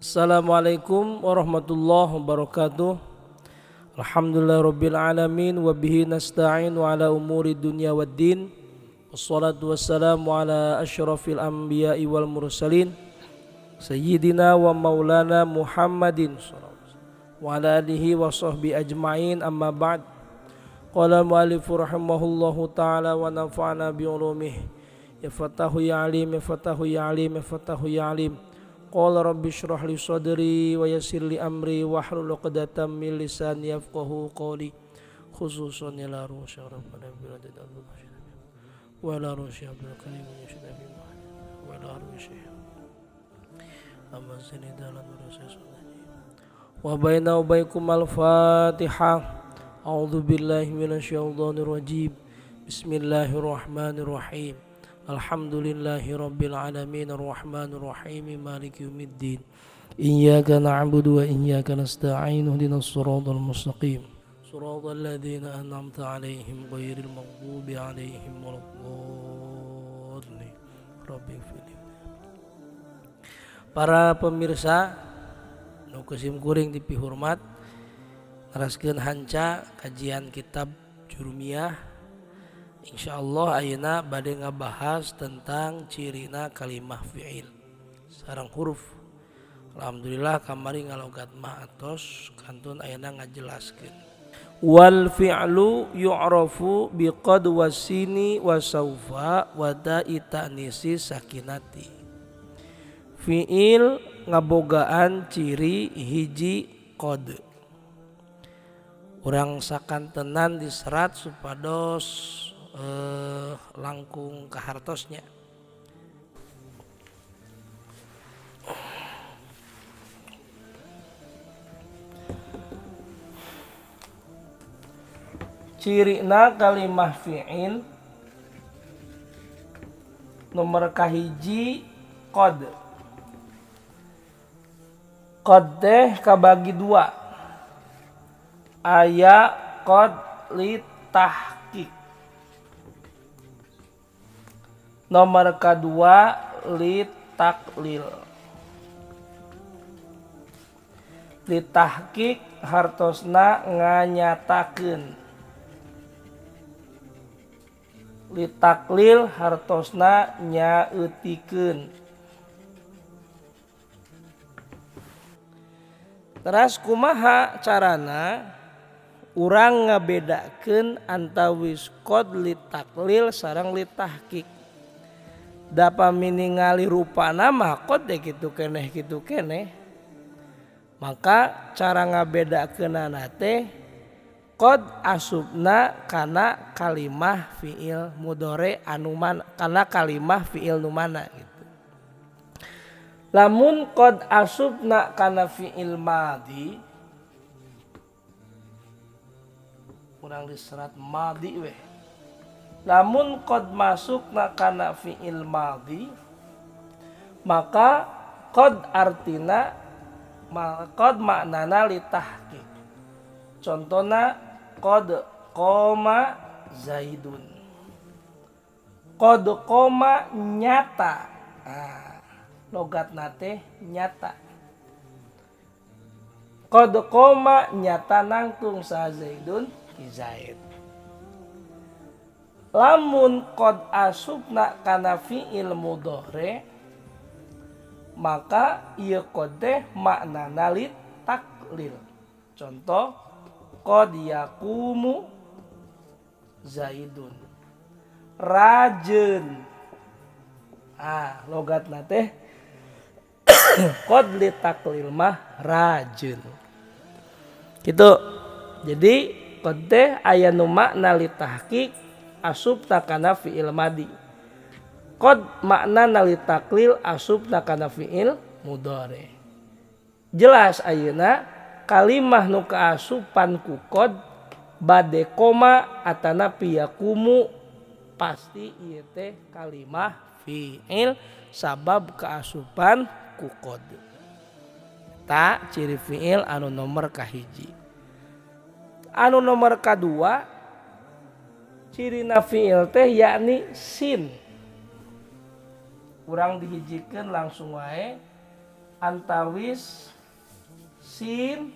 Assalamualaikum warahmatullahi wabarakatuh. Alhamdulillahirabbil alamin wa bihi nasta'in wa ala umuri dunya waddin. Wassalatu wassalamu ala asyrafil anbiya'i wal mursalin sayyidina wa maulana Muhammadin wa ala alihi wa sahbihi ajma'in, amma ba'd. Qala mu'allifu rahimahullahu ta'ala wa nafa'ana bi ulumihi. Ya fatahu ya alim, ya fatahu ya alim, ya fatahu ya alim. Qala rabbi shrah li sadri wa yassir li amri wahlul 'uqdatam min lisani yafqahu qawli khususan ila rusya rabbana bil adad wa la rusya bil karim yashnabi wa la rusya amma sinidalan rasul wa baina wa baikum al-fatihah. A'udzu billahi minasyaitonir rajim. Bismillahirrahmanirrahim. Alhamdulillahi rabbil alamin arrahmanir rahim maliki yaumiddin. Iyyaka na'budu wa iyyaka nasta'in ihdinas siratal mustaqim siratal ladzina an'amta 'alaihim ghairil maghdubi 'alaihim waladdallin. Rabbighfirli. Para pemirsa nu kusim kuring dipihormat, naraskeun hanca kajian kitab Jurumiyah. Insyaallah ayeuna bade ngabahas tentang cirina kalimah fi'il sareng huruf. Alhamdulillah kamari ngalogat mah atos kantun ayeuna ngajelaskeun. Wal fi'lu yu'rafu biqad wasini wa saufa wa da'i ta'nisi sakinati. Fi'il ngabogaan ciri hiji qad. Urang sakantenan diserat supados langkung kahartosnya. Cirina kalimah fi'il nomor kahiji qad. Qad teh kabagi dua. Aya qad li tahqiq. Nomor kedua li taklil. Li tahqiq hartosna nganyatakeun. Li taklil hartosna nyaeutikeun. Teras kumaha carana urang ngabedakeun antawis qad li taklil sareng li tahqiq. Dapa miningali rupana mah qad teh kitu keneh. Maka cara ngabedakeunana teh qad asubna kana kalimah fi'il mudhari anu kana kalimah fi'il nu mana gitu. Lamun qad asubna kana fi'il madhi, kurang diserat madhi weh. Lamun qad masukna kana fi'il madhi, maka qad artina qad maknana li tahqiq. Contona qad qoma zaidun. Qad qoma nyata. Logatna teh nyata. Qad qoma nyata nangtung sa zaidun ki zaid. Lamun qad asubna kana fi'il mudhari, maka ieu qad teh maknana li taklil. Contoh qad yaqumu zaidun. Rajeun. Logatna teh qad li taklil mah rajeun. Kitu. Jadi qad teh aya nu makna li tahqiq asubna kana fi'il madhi. Qad maknana li taklil asubna kana fi'il mudhari. Jelas ayeuna kalimah nu kaasupan ku qad bade koma atanapi yakumu pasti ieu teh kalimah fi'il sabab kaasupan ku qad. Ta ciri fi'il anu nomor kahiji. Anu nomor kadua cirina fi'il teh yakni sin. Urang dihijikeun langsung wae antawis sin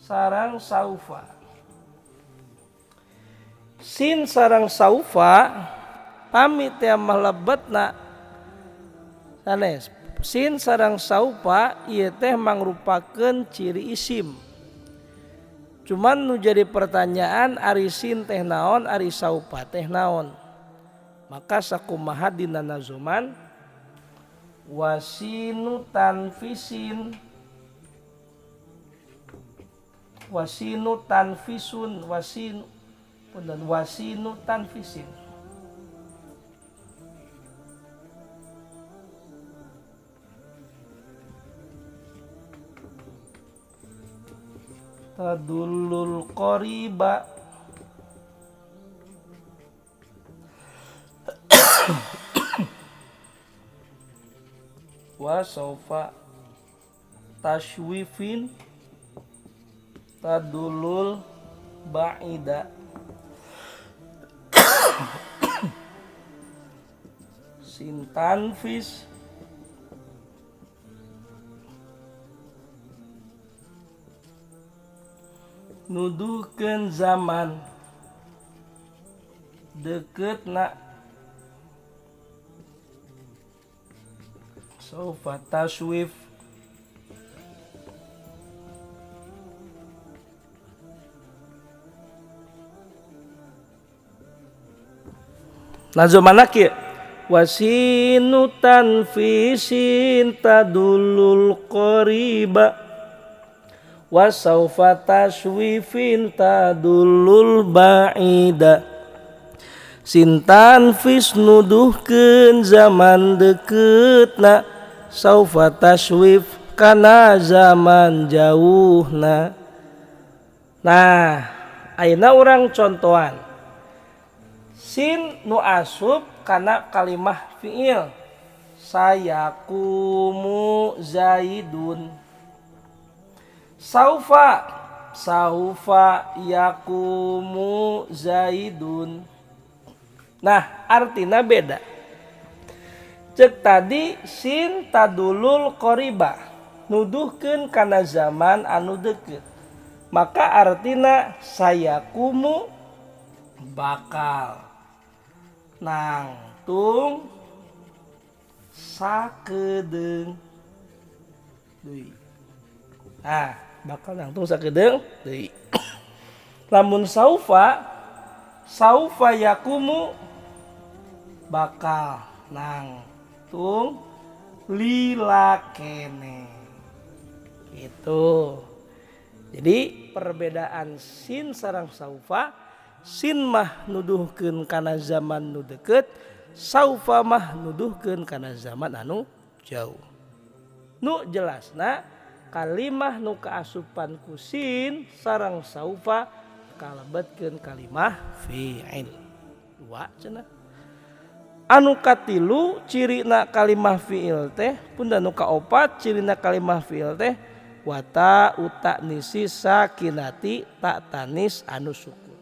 sareng saufa. Sin sareng saufa pami teh malebetna sanes. Sin sareng saufa ieu teh mangrupakeun ciri isim. Cuman nu jadi pertanyaan ari sin teh naon, ari saufa teh naon. Maka sakumaha dina nazuman wasinu tanfisin wasinu tanfisun wasinu tanfisin. Tadullul qariba wa saufa tashwifin tadullul ba'ida. Sin tanfis nuduhkeun zaman dekeutna. Saufa taswif nazomana kieu wasinu tanfisin tadullul qariba wasaufa taswifin tadullul ba'ida. Sintan fis nuduhkeun zaman dekeutna, saufa taswif kana zaman jauhna. Nah, ayeuna urang contohan. Sin nu asub kana kalimah fiil. Sayakumu zaidun. Saufa yakumu zaidun. Nah, artinya beda. Cek tadi sin tadulul qoriba, nuduhkeun kana zaman anu deukeut. Maka artina sayakumu bakal nangtung sakedeung deui. Nah, bakal nangtung sakedeung deui. Lamun saufa yakumu bakal nangtung lilakene. Gitu. Jadi perbedaan sin sareng saufa, sin mah nuduhkeun kana zaman nu deukeut, saufa mah nuduhkeun kana zaman anu jauh. Nu jelasna kalimah nu kaasupan ku sin sareng saufa kalebetkeun kalimah fi'il. Dua cenah. Anu katilu cirina kalimah fi'il teh pun anu kaopat cirina kalimah fi'il teh wata uta nisi sakinati tak tanis anu sukun.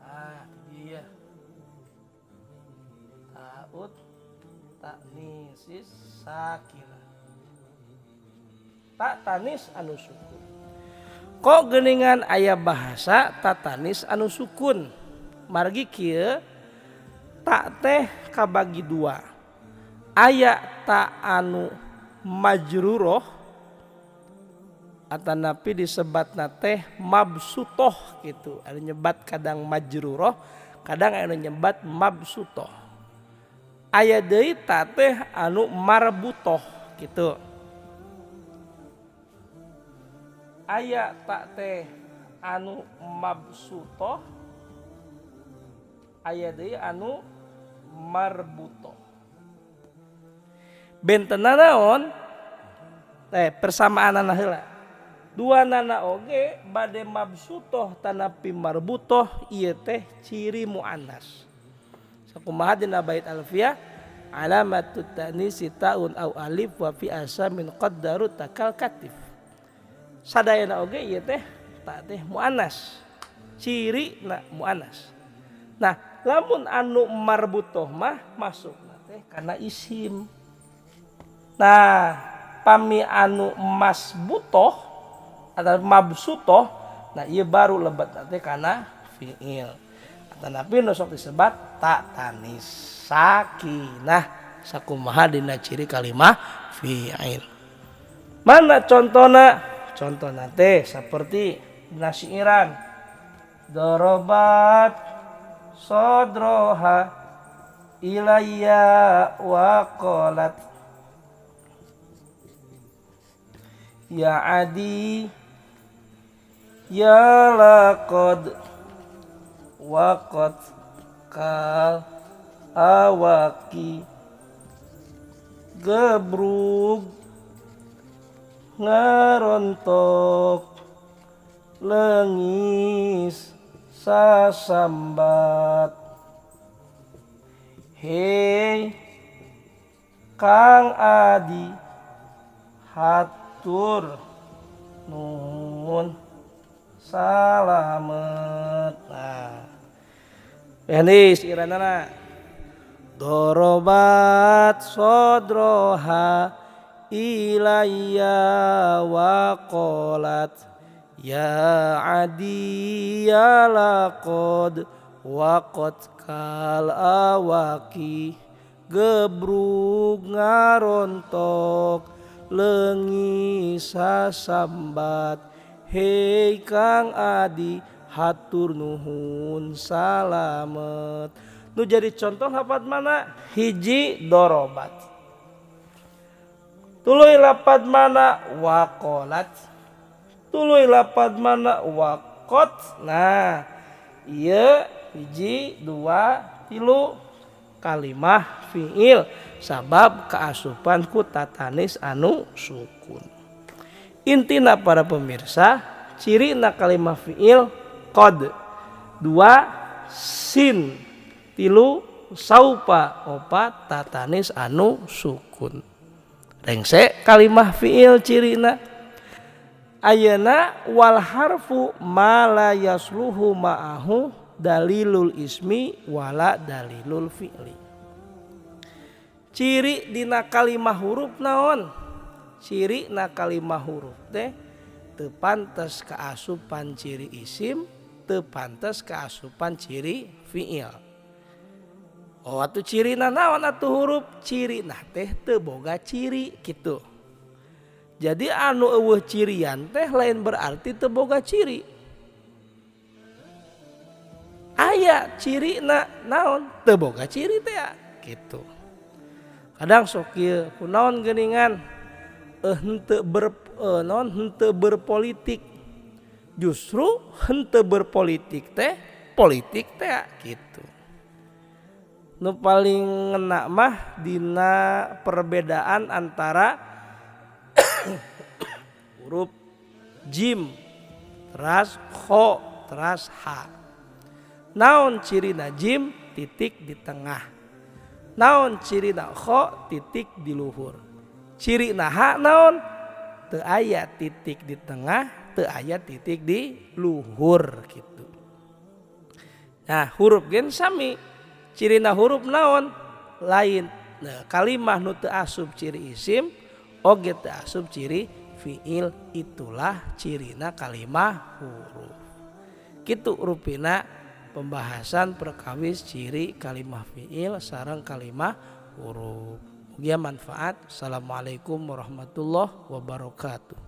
Ah iya. Taut tak nisi sakinah. Tak tanis anu sukun. Kok geuningan aya bahasa tatanis anu sukun? Margi kieu tak teh kabagi dua. Aya tak anu majruroh atanapi disebatna teh mabsutoh gitu. Anu nyebat kadang majruroh, kadang anu nyebat mabsutoh. Aya deui tak teh anu marbutoh gitu. Aya tak teh anu mabsutoh, aya deui anu marbutoh. Bentena naon? Persamaanana heula. Dua nana oge bade mabsutoh tanapi marbutoh ieu teh ciri muannas. Sakumaha dina bait alfiyah alamatut tanisi taun au alif wa fi asa min qaddaru takal katif. Sadayana oge ieu teh tak teh muannas. Ciri na muannas. Nah, lamun anu marbutoh mah masukna teh teh kana isim. Nah pami anu emas butoh atau mabsutoh, nah ieu baru lebat teh kana fiil. Tetapi nu sok disebat tak tanis sakinah sakumaha dina ciri kalimah fiil. Mana contohna? Contohna teh seperti nasiiran dorobat sodroha ilayya wa qalat ya adi ya laqad waqat kal awaki gebrug ngarontok lengis sasambat hei Kang Adi hatur nuhun salamet. Nah ini iranana dorobat sodroha ilayya wa qalat ya adi ya laqad waqad kal awaki gebrug ngarontok lengis sasambat hei Kang Adi hatur nuhun salamet. Nu jadi contoh lapad mana? Hiji dorobat, tuluy lapad mana? Waqalat, tuluy lapad mana? Waqat. Nah ieu hiji dua tilu kalimah fiil sabab kaasupan ku tatanis anu sukun. Intina para pemirsa cirina kalimah fiil qad, dua sin, tilu saupa, opat tatanis anu sukun. Rengse kalimah fiil cirina ayeuna wal harfu ma la yasluhu ma'ahu dalilul ismi wala dalilul fi'li. Ciri dina kalimah huruf naon? Ciri na kalimah huruf teh teu pantes kaasupan ciri isim, teu pantes kaasupan ciri fiil. Oh atuh cirina naon atuh huruf? Cirina teh teu boga ciri kitu. Jadi anu eueuh cirian teh lain berarti teu boga ciri. Aya cirina naon? Teu boga ciri teh kitu. Kadang sok kieu kunaon geuningan henteu berpolitik. Justru henteu berpolitik teh politik teh gitu. Nu paling ngena mah dina perbedaan antara huruf jim teras kho teras ha. Naon cirina jim? Titik di tengah. Naon cirina kho? Titik di luhur. Cirina ha naon? Teu aya titik di tengah, teu aya titik di luhur gitu. Nah huruf gen sami. Cirina huruf naon? Lain. Nah, kalimah nu teu asup ciri isim oge teu asup ciri fiil, itulah cirina kalimah huruf. Kitu rupina pembahasan perkawis ciri kalimah fiil sareng kalimah huruf. Mugia manfaat. Assalamualaikum warahmatullahi wabarakatuh.